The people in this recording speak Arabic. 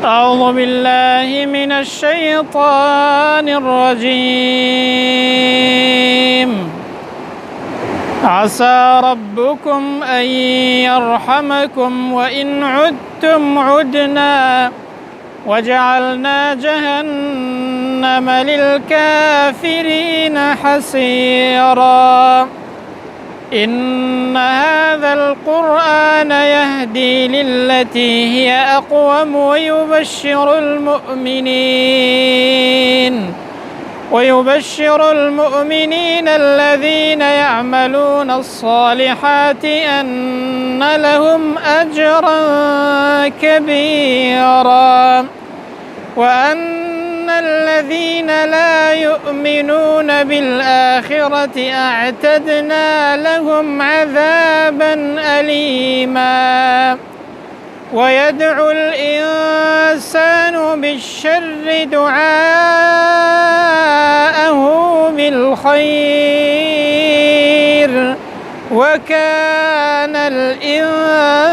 أعوذ بالله من الشيطان الرجيم. عسى ربكم أن يرحمكم وإن عدتم عدنا وجعلنا جهنم للكافرين حصيرا. إن هذا القرآن يهدي للتي هي أقوم ويبشر المؤمنين الذين يعملون الصالحات أن لهم أجرا كبيرا وأن الذين لا يؤمنون بالآخرة أعتدنا لهم عذابا أليما. ويدعو الإنسان بالشر دعاءه بالخير وكان الإنسان